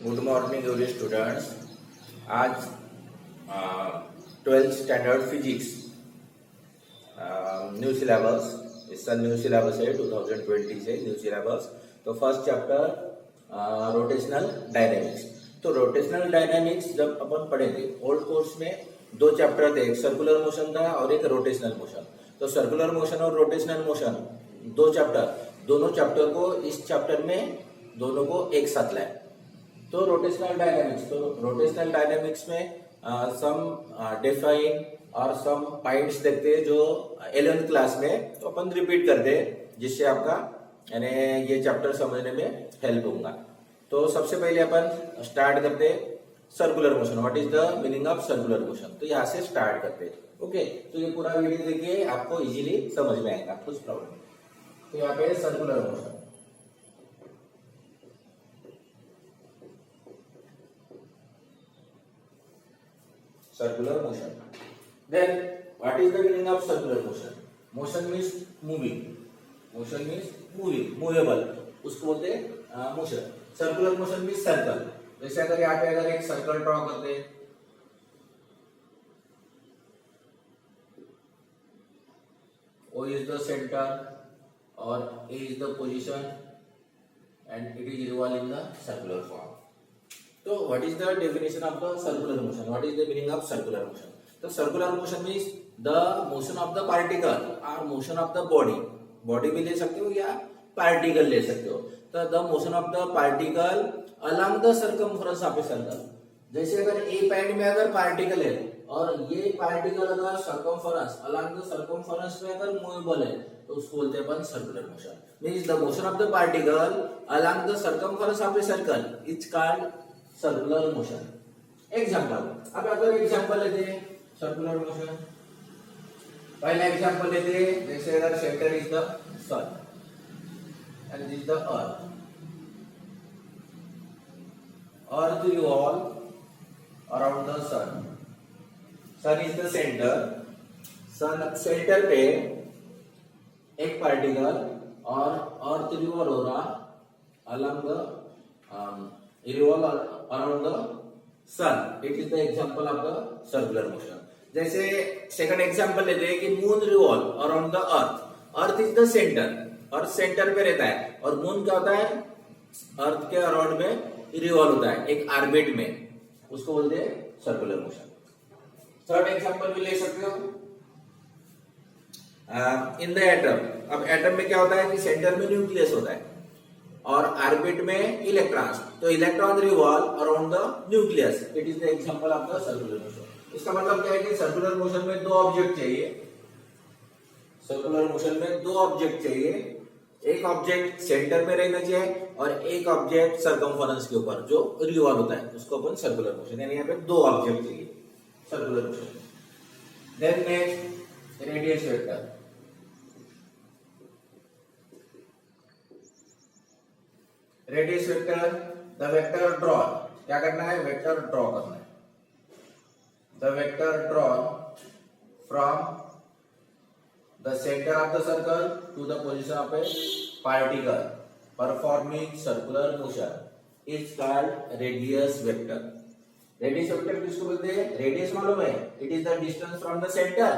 Good morning every students. आज 12th standard physics new syllabus, इसका new syllabus है 2020 से न्यू सिलेबस। तो फर्स्ट चैप्टर रोटेशनल डायनेमिक्स। तो रोटेशनल डायनेमिक्स जब अपन पढ़ेंगे, ओल्ड कोर्स में दो चैप्टर थे, एक सर्कुलर मोशन था और एक रोटेशनल मोशन। तो सर्कुलर मोशन और रोटेशनल मोशन दो चैप्टर, दोनों चैप्टर को इस चैप्टर में दोनों को एक साथ लाए। तो रोटेशनल डायनेमिक्स में सम डिफाइन और सम पॉइंट्स देखते हैं जो 11th क्लास में, तो अपन रिपीट करते हैं जिससे आपका यानी ये चैप्टर समझने में हेल्प होगा। तो सबसे पहले अपन स्टार्ट करते हैं circular motion. What is the meaning of circular motion? तो यहाँ से स्टार्ट करते हैं। ओके, तो ये पूरा वीडियो देखिए, आपको इजीली समझ में आएगा, कुछ प्रॉब्लम नहीं। तो यहाँ पे circular motion, circular motion. Then what is the meaning of circular motion? Motion means moving. Motion means moving, movable, उसको बोलते हैं motion. Circular motion means circle. जैसे अगर यहाँ पे अगर एक सर्कल ड्रॉ करते हैं, O is the center और A is the position and it is revolving in the circular form. तो what is the definition of the circular motion? What is the meaning of circular motion? तो circular motion means the motion of the particle और motion of the body. Body भी ले सकते हो या particle ले सकते हो। तो the motion of the particle along the circumference of a circle. जैसे अगर ए पॉइंट में अगर पार्टिकल है और ये पार्टिकल अगर सर्कमफरेंस अलोंग द सर्कमफरेंस में अगर मूवेबल है, तो उसको बोलते हैं अपन circular motion. Means the motion of the particle along the circumference of a circle is called circular motion. Example, अब अगर एग्जाम्पल लेते हैं सर्कुलर मोशन, पहला एग्जाम्पल लेते हैं। जैसे अगर centre is the sun and this the earth revolve around the sun. Sun is the centre, sun centre पे एक पार्टिकल और अर्थ रिवॉल्व हो रहा along the revolve around the sun. It is the example of the circular motion. जैसे second example लेते हैं कि moon revolve around the earth. Earth is the centre, earth centre पे रहता है और मून क्या होता है, अर्थ के अराउंड में रिवॉल्व होता है एक ऑर्बिट में, उसको बोलते हैं सर्कुलर मोशन। थर्ड एग्जांपल भी ले सकते हो इन द एटम। अब एटम में क्या होता है कि सेंटर में न्यूक्लियस होता है और ऑर्बिट में इलेक्ट्रॉन्स, तो electron revolve around the nucleus. It is the example of the circular motion. इसका मतलब क्या है कि सर्कुलर मोशन में दो ऑब्जेक्ट चाहिए। सर्कुलर मोशन में दो ऑब्जेक्ट चाहिए, एक ऑब्जेक्ट सेंटर में रहना चाहिए और एक ऑब्जेक्ट सर्कमफरेंस के ऊपर जो रिवॉल्व होता है, उसको अपन सर्कुलर मोशन, यानी यहाँ पे दो ऑब्जेक्ट चाहिए circular motion. Then next radius vector. Radius vector, the vector drawn, क्या करना है, वेक्टर ड्रॉ करना है। The vector drawn from the centre of the circle to the position of a particle performing circular motion is called radius vector. Radius vector किसको बोलते हैं? Radius मालूम है, it is the distance from the centre.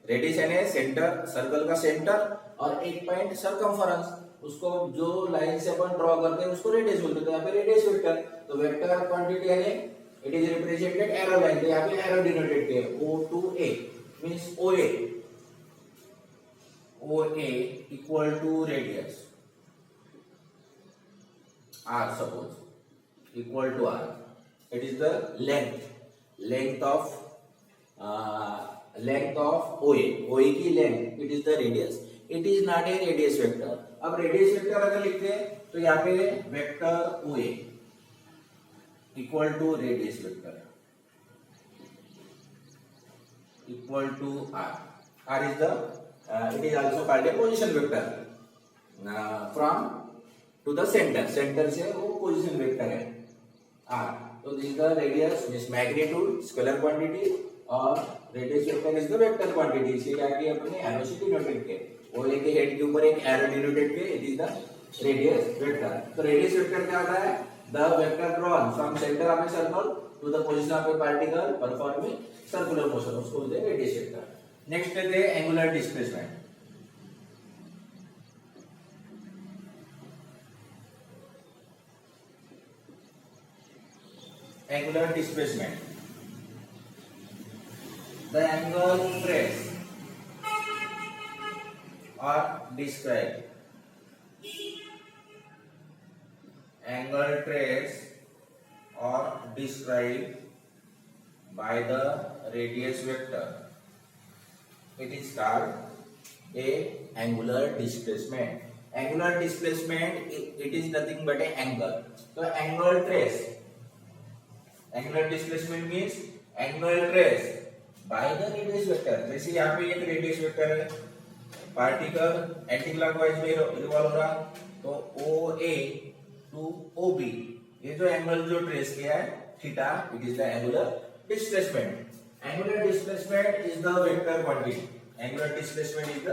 Radius यानी centre, circle का centre और एक point circumference, उसको जो लाइन से अपन ड्रॉ करते हैं उसको रेडियस बोलते हैं। तो यहाँ पे रेडियस वेक्टर, तो वेक्टर क्वांटिटी यानी it is represented arrow line, तो यहाँ पे एरो डिनोटेड किया O2A means OA, OA equal to radius R, suppose equal to R। It is the length of OA, OA की length, it is the radius. It is not a radius vector. अब radius vector अगर लिखते हैं तो यहाँ पे vector OA equal to radius vector equal to R। R is the it is also called a position vector from to the center, center से वो position vector है R। तो this is the radius means magnitude, scalar quantity, और radius vector is the vector quantity. इसे क्या किया अपने arrow से डिनोटेड किया, OA के हेड के ऊपर एक एरो डिनोटेड किया, it is the radius vector. तो रेडियस वेक्टर क्या होता है, the vector drawn from center of a circle to the position of a particle performing circular motion, उसको बोलते हैं रेडियस वेक्टर. नेक्स्ट लेते हैं angular displacement. Angular displacement. The angle traced or described. Angle traced or described by the radius vector. It is called a angular displacement. Angular displacement it is nothing but a angle. So angle trace. Angular displacement means angle trace by the radius vector. जैसे यहाँ पे एक radius vector है, particle anti clockwise में revolve हो रहा, तो OA to OB ये जो एंगल जो ट्रेस किया है theta, it is the angular displacement. Angular displacement is the vector quantity. Angular displacement is the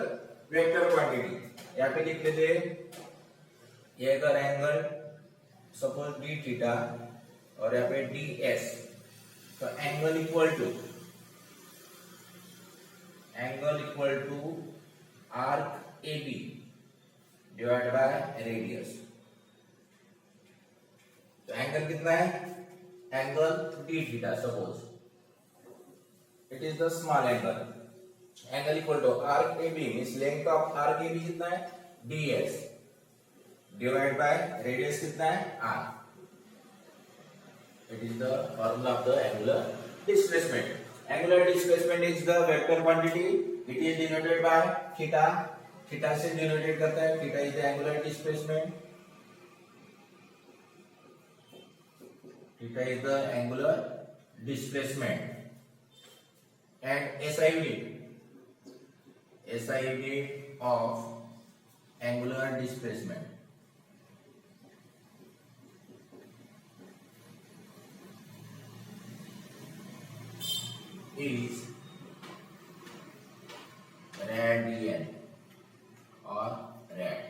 vector quantity. यहाँ पे लिख लेते हैं ये अगर एंगल सपोज d थीटा और यहाँ पे ds, तो angle equal to arc AB divide by radius. तो एंगल कितना है? Angle d theta suppose it is the small angle. Angle equal to arc AB means length of arc AB कितना है? ds divide by radius कितना है? r. It is the formula of the angular displacement. Angular displacement is the vector quantity. It is denoted by theta. Theta से denoted करता है. Theta is the angular displacement. Theta is the angular displacement. And SI unit of angular displacement is radian or rad.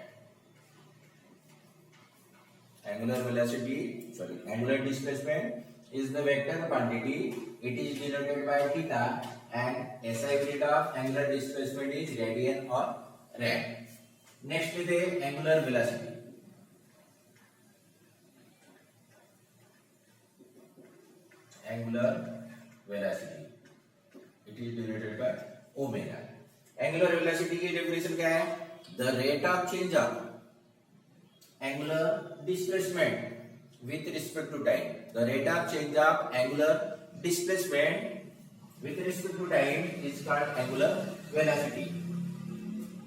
Angular displacement is the vector quantity. It is denoted by theta and SI unit of angular displacement is radian or rad. Next is the angular velocity. Angular velocity. It is denoted by omega. Angular velocity की definition क्या है? The rate of change of angular displacement with respect to time. The rate of change of angular displacement with respect to time is called angular velocity.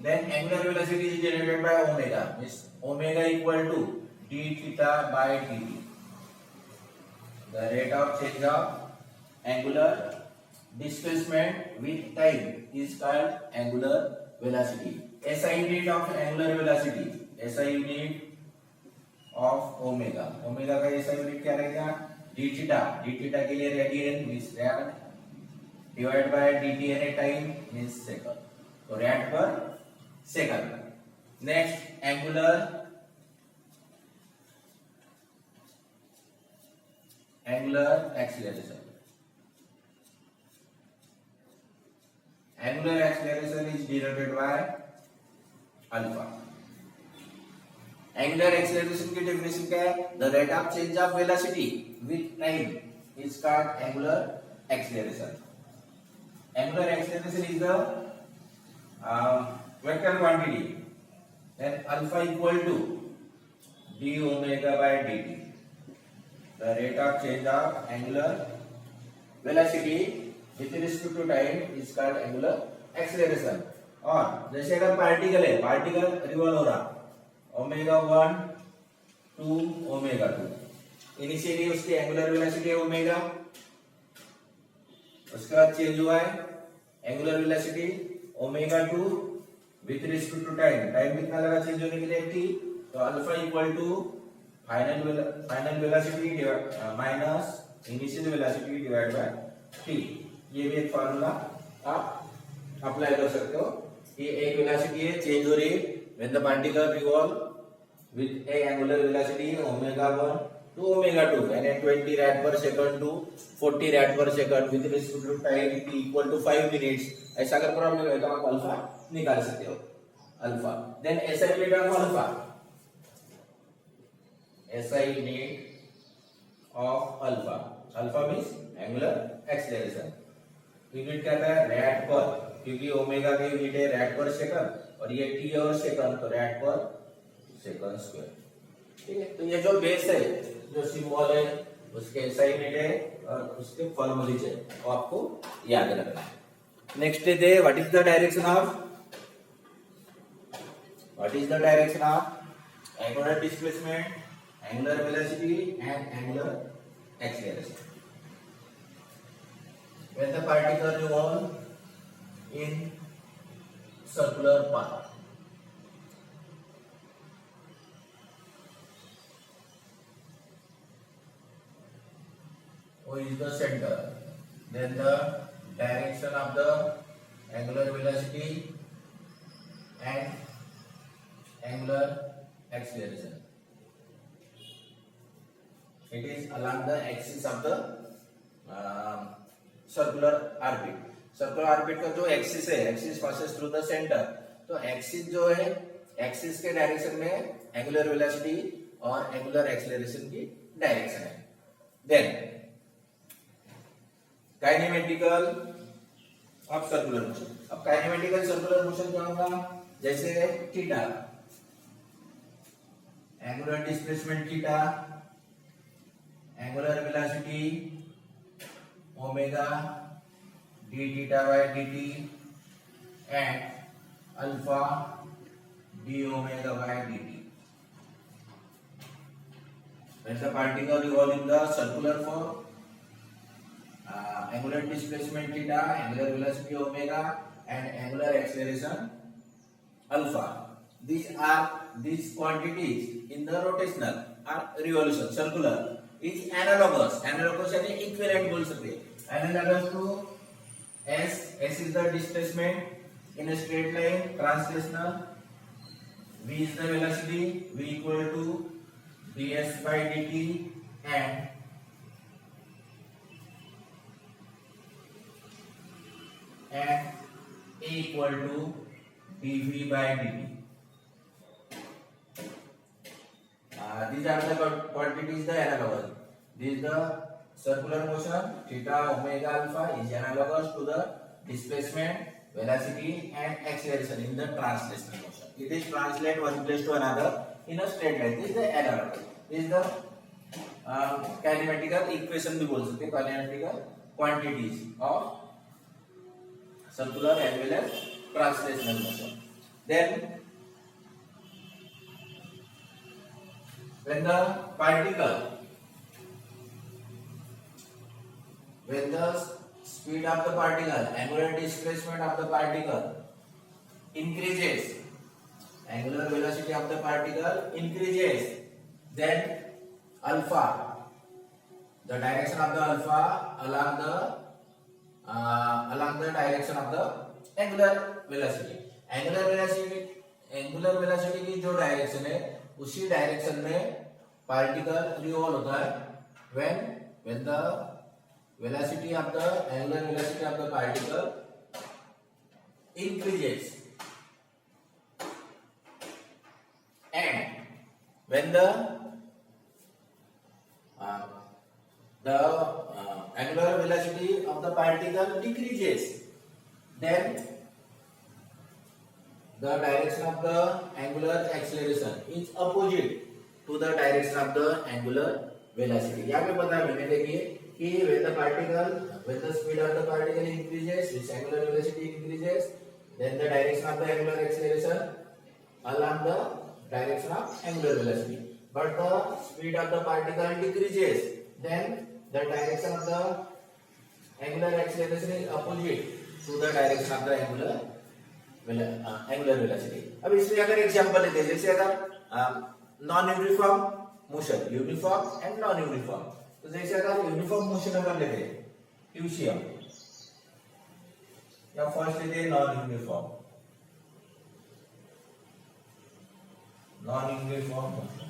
Then angular velocity is generated by omega. Means omega equal to d theta by dt. The rate of change of angular displacement with time is called angular velocity. SI unit of angular velocity, SI unit of omega. Omega का SI unit क्या रहेगा? d theta. d theta के लिए radian means rad divided by dt यानी time means second. तो rad per second. Next angular acceleration. Angular acceleration is denoted by alpha. Angular acceleration की definition क्या है? The rate of change of velocity with time is called angular acceleration. Angular acceleration is the vector quantity. Then alpha equal to d omega by dt. The rate of change of angular velocity with respect to time is called angular acceleration. और जैसे अगर particle है, particle revolve हो रहा omega 1 to omega 2, initially उसकी angular velocity है omega, उसके बाद चेंज हुआ है angular velocity omega 2 with respect to time. Time कितना लगा चेंज होने के लिए? t. तो alpha equal to final velocity minus initial velocity divide by t. ये भी एक फार्मूला आप अप्लाई कर सकते हो. ये एक वेलोसिटी है, चेंज हो रही है when the particle revolve with a angular velocity omega 1 to omega 2 यानी 20 rad per second to 40 rad per second with respect to time t equal to 5 minutes. ऐसा अगर प्रॉब्लम है तो आप अल्फा निकाल सकते हो alpha. Then SI unit of alpha, SI unit of alpha, alpha means angular acceleration. Unit क्या है रैड पर, क्योंकि ओमेगा की यूनिट है रैड पर सेकंड और ये टी और सेकंड तो रैड पर सेकंड स्क्वायर. ठीक है, तो ये जो बेस है जो सिंबल है उसके SI यूनिट है और उसके फॉर्मूले है वो आपको याद रखना है. नेक्स्ट है what is the direction of angular displacement, angular velocity and angular acceleration. When the particle revolve in circular path, O is the center, then the direction of the angular velocity and angular acceleration, it is along the axis of the circular orbit. Circular orbit का जो axis है, axis passes through the centre, तो axis जो है axis के direction में angular velocity और angular acceleration की डायरेक्शन है. Then kinematical of circular motion. अब काइनेमेटिकल सर्कुलर मोशन क्या होगा, जैसे theta, angular displacement theta, angular velocity omega d theta by dt and alpha d omega by dt. When the particle revolve in the circular form, angular displacement theta, angular velocity omega and angular acceleration alpha, these quantities in the rotational or revolution circular is analogous यानी equivalent बोल सकते हैं. Analogous to S is the displacement in a straight line, translational. V is the velocity, V equal to ds by dt and A equal to dv by dt. These are the quantities the analogous. This is the circular motion theta omega alpha is analogous to the displacement, velocity and acceleration in the translational motion. It is translate one place to another in a straight line. This is the analogous. This is the kinematical equation भी बोल सकते हैं, kinematical quantities of circular as well as translational motion. Then when the speed of the particle, angular displacement of the particle increases, angular velocity of the particle increases, then alpha, the direction of the alpha along the direction of the angular velocity. angular velocity की जो direction है उसी direction में particle revolve होता है when the velocity of the angular velocity of the particle increases and when the angular velocity of the particle decreases, then the direction of the angular acceleration is opposite to the direction of the angular velocity. यहाँ पे पता है मैंने देखिए कि when the speed of the particle increases, its angular velocity increases, then the direction of the angular acceleration along the direction of angular velocity. But the speed of the particle decreases, then the direction of the angular acceleration is opposite to the direction of the angular velocity. अब इसमें अगर example लेते हैं, जैसे अगर non uniform motion, uniform and non uniform, तो जैसे अगर यूनिफॉर्म मोशन अगर लेते हैं क्यूसीएम या फर्स्ट लेते हैं non uniform motion.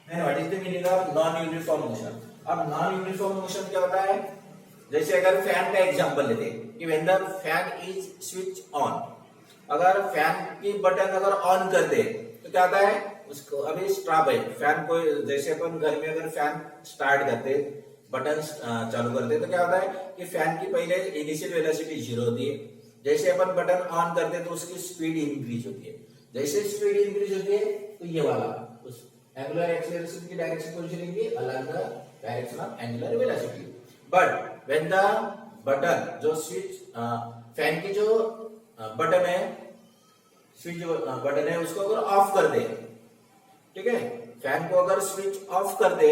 Then what is the meaning of non uniform motion? अब नॉन यूनिफॉर्म मोशन क्या होता है? जैसे अगर फैन का एग्जांपल लेते हैं कि when the fan is switch on, अगर फैन की बटन अगर ऑन कर दे तो क्या होता है? उसको अभी स्टॉप है फैन को, जैसे अपन घर में अगर फैन स्टार्ट करते, बटन चालू करते तो क्या होता है कि फैन की पहले इनिशियल वेलोसिटी 0 होती है, जैसे अपन बटन ऑन करते तो उसकी स्पीड इंक्रीज होती है, जैसे स्पीड इंक्रीज होती है तो ये वाला उस एंगुलर एक्सेलरेशन की डायरेक्शन पोजीशन की अलग the direction of angular velocity. But when the button जो स्विच फैन की जो बटन है, स्विच बटन है, उसको अगर ऑफ कर दे, ठीक है, फैन को अगर स्विच ऑफ कर दे,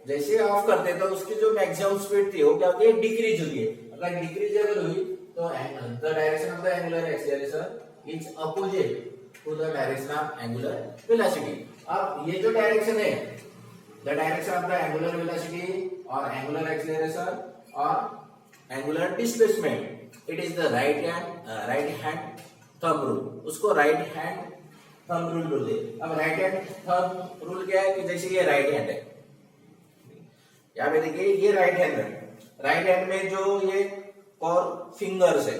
जैसे ऑफ कर दे तो उसकी जो मैक्सिमम स्पीड थी वो क्या होती है? डिक्रीज होती है। अगर डिक्रीज अगर हुई तो the direction of the angular acceleration is opposite to the direction of angular velocity. अब ये जो डायरेक्शन है, the direction of the angular velocity और एंगुलर एक्सेलरेशन और angular displacement, it is the right hand thumb rule. उसको right hand thumb rule बोलते हैं। अब राइट हैंड थंब रूल क्या है कि जैसे ये राइट हैंड है, यहाँ पे देखिए ये राइट हैंड है, राइट हैंड में जो ये कॉर फिंगर्स है,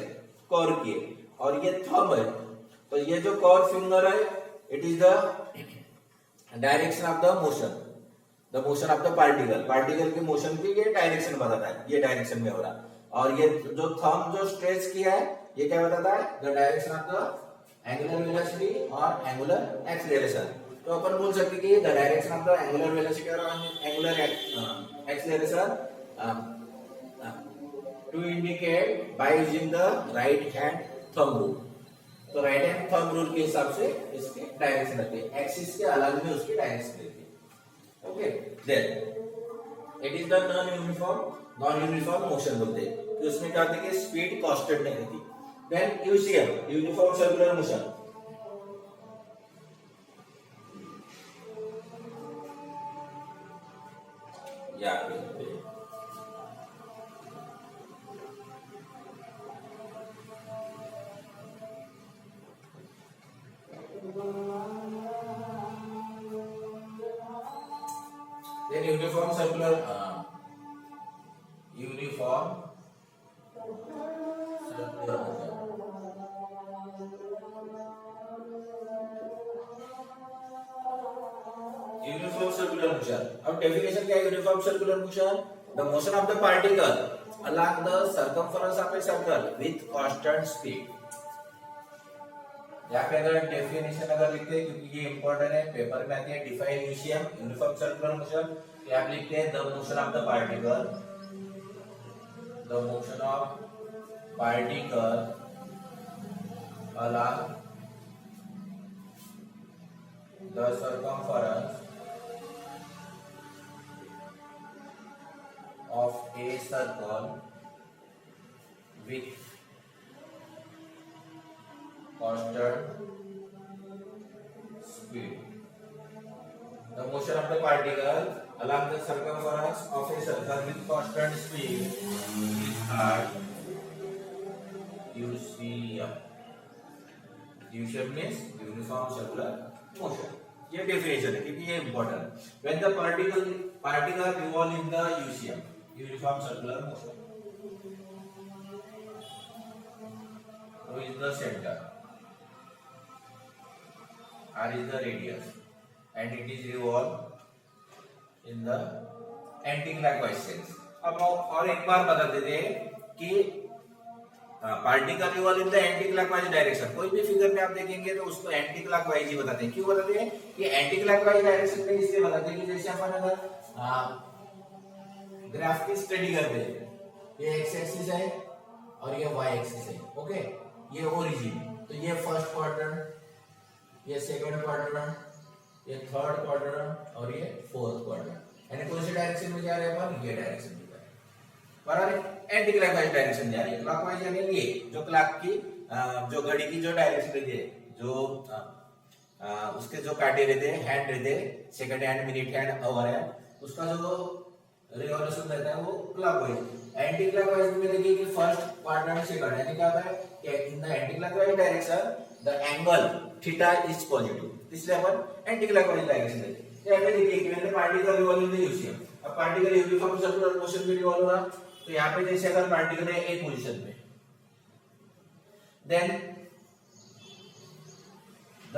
कॉर की, और ये थंब है, तो ये जो कॉर फिंगर है it is the direction of the motion of the particle के मोशन की ये डायरेक्शन बताता है, ये डायरेक्शन में हो रहा है। और ये जो थंब जो स्ट्रेच किया है ये क्या बताता है? The direction of the angular velocity और एंगुलर एक्सेलरेशन। तो अपन बोल सकते कि the direction of the angular velocity और angular acceleration to indicate by using the right hand thumb rule. तो राइट हैंड थंब रूल के हिसाब से इसकी डायरेक्शन रहती है, एक्सिस के अलग में उसकी डायरेक्शन रहती है। Okay, then it is the non uniform motion बोलते हैं कि उसमें क्या होता है कि स्पीड कांस्टेंट नहीं रहती। Then UCM, uniform circular motion, या then uniform circular motion, uniform circular motion. अब डेफिनेशन क्या है uniform circular motion? The motion of the particle along the circumference of a circle with constant speed। यहाँ पे अगर definition अगर लिखते हैं क्योंकि ये इंपॉर्टेंट है, पेपर में आती है, define UCM uniform circular motion, यहाँ पे लिखते हैं the motion of the particle along the circumference of a circle with constant speed। The motion of the particle along the circumference of a circle with constant speed is called UCM। UCM means uniform circular motion। ये definition है क्योंकि ये important है। When the particle revolve in the UCM, uniform circular motion, O is the center, R is the radius, and it is revolve in the anti-clockwise sense। अब और एक बार बता देते हैं कि particle revolve in the anti clockwise direction. कोई भी figure में आप देखेंगे तो उसको एंटी क्लॉकवाइज ही बताते हैं। क्यों बताते हैं? कि एंटी क्लॉकवाइज डायरेक्शन में इसलिए बताते हैं कि जैसे अपन अगर ग्राफ की स्टडी करते हैं, ये एक्स एक्सिस है और ये वाई एक्सिस है, ओके, ये ओरिजिन, तो ये फर्स्ट क्वाड्रेंट, ये सेकंड क्वाड्रेंट, ये थर्ड क्वाड्रेंट और ये फोर्थ क्वाड्रेंट, यानी कौन सी डायरेक्शन में जा रहे हैं अपन? ये डायरेक्शन में जा रहे हैं। बराबर, एंटी क्लॉकवाइज डायरेक्शन जा रही है। क्लॉकवाइज यानी ये जो क्लॉक की जो घड़ी की जो डायरेक्शन रहती है, जो उसके जो कांटे रहते हैं, हैंड रहते हैं, second hand, minute hand, hour hand, उसका जो रिवॉल्यूशन रहता है वो क्लॉकवाइज। एंटी क्लॉकवाइज में देखिए कि फर्स्ट क्वाड्रेंट सेकंड, यानी क्या होता है कि in the anti clockwise direction the angle theta is positive, इसलिए अपन एंटी क्लॉकवाइज डायरेक्शन लेते हैं। यहाँ पे देखिए कि मैंने particle revolve in the UCM, अब पार्टिकल यूनिफॉर्म सर्कुलर मोशन में रिवॉल्व हो रहा, तो यहाँ पे जैसे अगर पार्टिकल है ए पोजीशन पे, देन द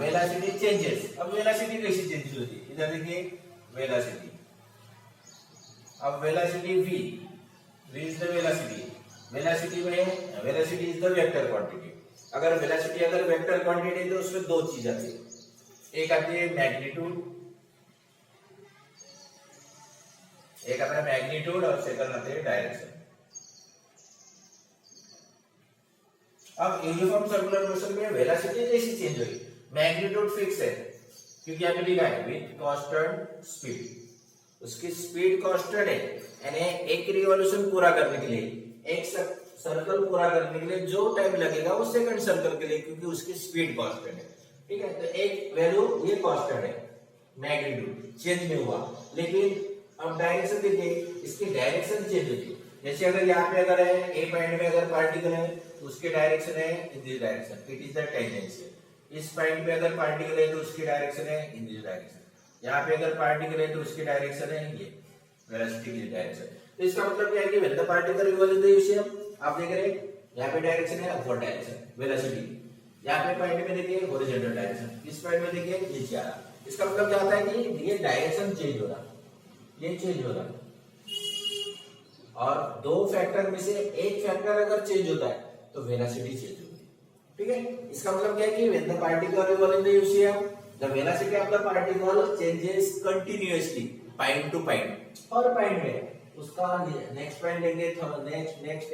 वेलोसिटी चेंजेस। अब वेलोसिटी कैसी चेंज होती है, इधर देखिए वेलोसिटी, अब velocity v, v is the velocity, velocity में velocity is the vector quantity. अगर वेलोसिटी अगर वेक्टर क्वांटिटी है तो उसमें दो चीज आती है, एक आती है मैग्नीट्यूड, एक आता है मैग्नीट्यूड और सेकंड आती है डायरेक्शन। अब यूनिफॉर्म सर्कुलर मोशन में वेलोसिटी जैसी चेंज हुई, मैग्नीट्यूड फिक्स है क्योंकि यहाँ पे लिखा है विद कांस्टेंट स्पीड, उसकी स्पीड कांस्टेंट है, यानी एक रिवॉल्यूशन पूरा करने के लिए, एक सर्कल पूरा करने के लिए जो टाइम लगेगा वो सेकंड सर्कल के लिए, क्योंकि उसकी स्पीड कांस्टेंट है। ठीक है, तो एक वैल्यू ये कांस्टेंट है, मैग्नीट्यूड चेंज नहीं हुआ, लेकिन अब डायरेक्शन देखिए, इसकी डायरेक्शन चेंज होती है। जैसे अगर यहाँ पे अगर है ए पॉइंट में अगर पार्टिकल है तो उसकी डायरेक्शन है in this direction, it is the tangential. इस पॉइंट पे अगर पार्टिकल है तो उसकी डायरेक्शन है इन दिस डायरेक्शन, यहाँ पे अगर पार्टिकल है तो उसकी डायरेक्शन है ये वेलोसिटी की डायरेक्शन। तो इसका मतलब क्या है कि when the particle revolve in the UCM, आप देख रहे हैं यहाँ पे डायरेक्शन है अपवर्ड डायरेक्शन वेलोसिटी, यहाँ पे पॉइंट में देखिए हॉरिजॉन्टल डायरेक्शन, इस पॉइंट में देखिए नीचे आ रहा। इसका मतलब क्या होता है कि ये डायरेक्शन चेंज हो रहा, ये चेंज हो रहा, और दो फैक्टर में से एक फैक्टर अगर चेंज होता है तो वेलोसिटी चेंज होती है। ठीक है, इसका मतलब क्या है कि when the particle revolve in the UCM, the velocity of the particle changes continuously point two point, और पॉइंट में उसका नेक्स्ट पॉइंट लेंगे, नेक्स्ट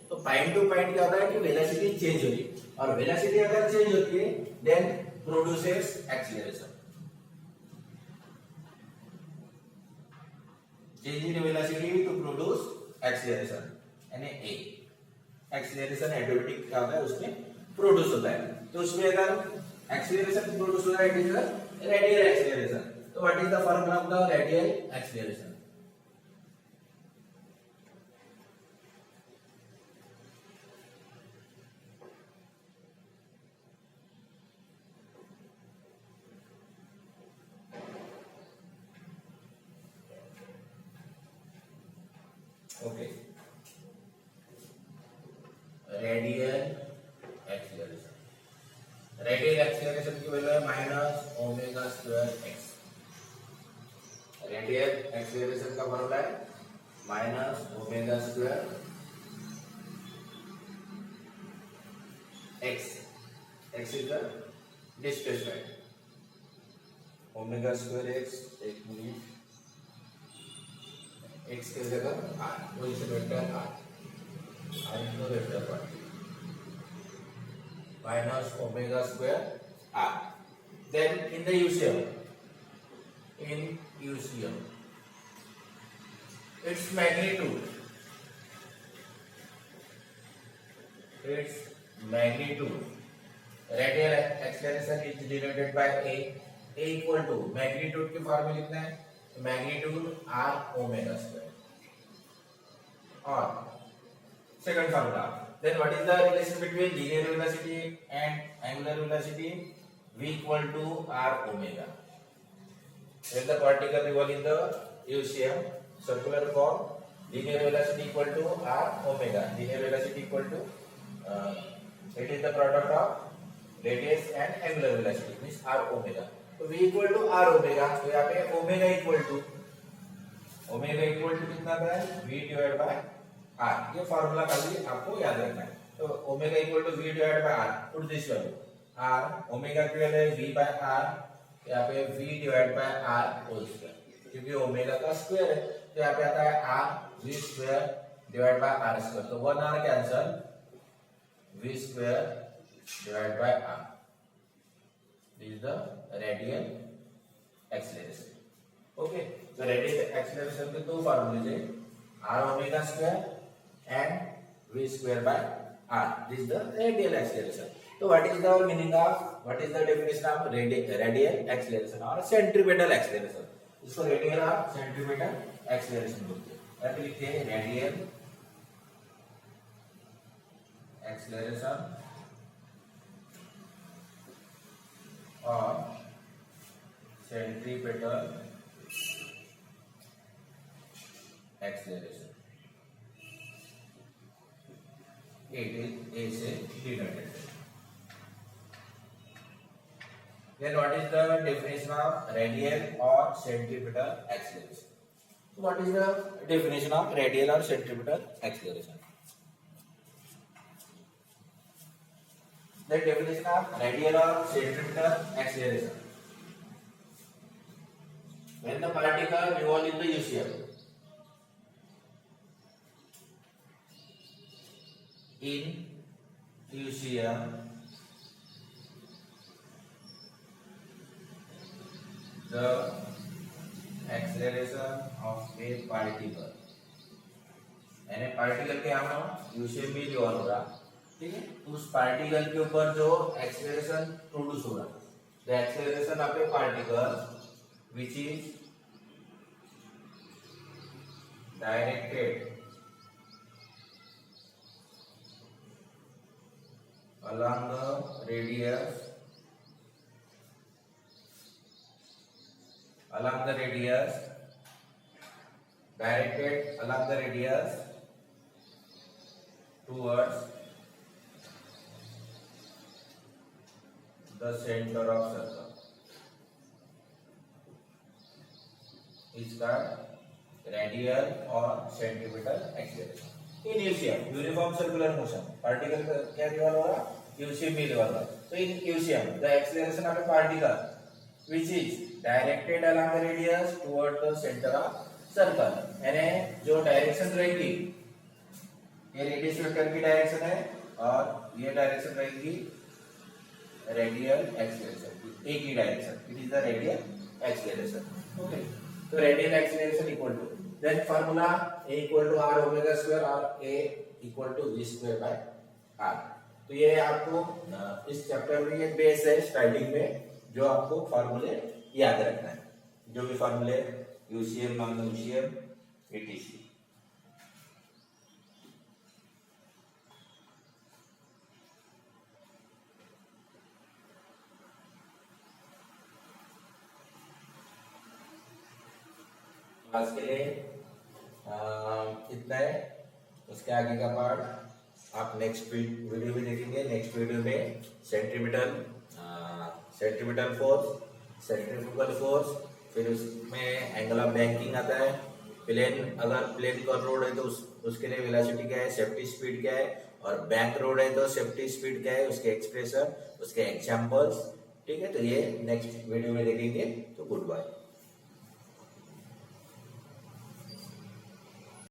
तो पॉइंट टू पॉइंट क्या होता है कि वेलोसिटी चेंज होती है, और वेलोसिटी अगर चेंज होती है then produces acceleration. Change in velocity to produce acceleration, यानी ए एक्सीलरेशन ऑटोमेटिक क्या होता है उसमें प्रोड्यूस होता है। तो उसमें अगर एक्सीलरेशन प्रोड्यूस हो रहा है, it is the radial acceleration. तो what is the formula of the radial acceleration? Okay, radial acceleration, radial acceleration की वैल्यू है minus omega square x. Radial acceleration का फॉर्मूला है minus omega square x, x is the displacement, omega square x, एक minute, x की जगह r, position vector r, r into vector quantity minus omega square r. Then in the UCM, in UCM, its magnitude radial acceleration is denoted by a equal to magnitude के form में लिखना है magnitude r omega square, और second formula, then what is the relation between linear velocity and angular velocity? v equal to r omega. When the particle revolve in the UCM circular form, linear velocity equal to r omega. Linear velocity equal to it is the product of radius and angular velocity, means r omega. तो v equal to r omega, तो यहाँ पे omega equal to कितना आता है v divided by r। ये formula खाली आपको याद रखना है। तो omega equal to v divided by r, put this value r, omega की वैल्यू है v by r, यहाँ पे v divide by r whole square, क्योंकि ओमेगा का स्क्वायर है तो यहाँ पे आता है r v square divide by r square, तो 1 r cancel, v square divide by r, this is the radial acceleration. Okay, तो रेडियल एक्सीलरेशन के दो फार्मूले हैं, r omega square and v square by r, this is the radial acceleration. तो what is the definition of radial acceleration or centripetal acceleration? इसको radial और centripetal acceleration बोलते हैं। यहाँ पे लिखते हैं रेडियल एक्सीलरेशन और centripetal acceleration, it is A से denoted. Then what is the definition of radial or centripetal acceleration? So what is the definition of radial or centripetal acceleration? The definition of radial or centripetal acceleration: when the particle revolve in the UCM, in UCM, the acceleration of a particle, यानी particle के हम UCM भी revolve हो रहा, ठीक है, उस particle के ऊपर जो एक्सेलरेशन प्रोड्यूस हो रहा, the acceleration of a particle which is directed along the radius directed along the radius towards the center of circle is called radial or centripetal acceleration. In UCM, uniform circular motion, particle क्या revolve हो रहा, UCM में revolve हो रहा. So in UCM, the acceleration of a particle which is directed along the radius toward the center of circle, यानी जो direction रहेगी, ये रेडियस वेक्टर की डायरेक्शन है और ये डायरेक्शन रहेगी रेडियल एक्सेलरेशन, एक ही direction, it is the radial acceleration. Okay, तो radial acceleration equal to, then formula a equal to r omega square और a equal to v square by r. तो ये आपको इस चैप्टर में ये बेस है स्टार्टिंग में, जो आपको फार्मूले याद रखना है, जो भी फार्मूले यूसीएम, नॉन यूसीएम, एटीसी. आज के लिए इतना है. उसके आगे का पार्ट आप नेक्स्ट वीडियो में देखेंगे. नेक्स्ट वीडियो में सेंट्रीपिटल फोर्स, सेंट्रीफ्यूगल फोर्स, फिर उसमें एंगल ऑफ बैंकिंग आता है. प्लेन, अगर प्लेन का रोड है तो उसके लिए वेलोसिटी क्या है, सेफ्टी स्पीड क्या है, और बैंक रोड है तो सेफ्टी स्पीड क्या है, उसके एक्सप्रेशन, उसके एग्जांपल्स. ठीक है, तो ये नेक्स्ट वीडियो में देखेंगे. तो गुड बाय.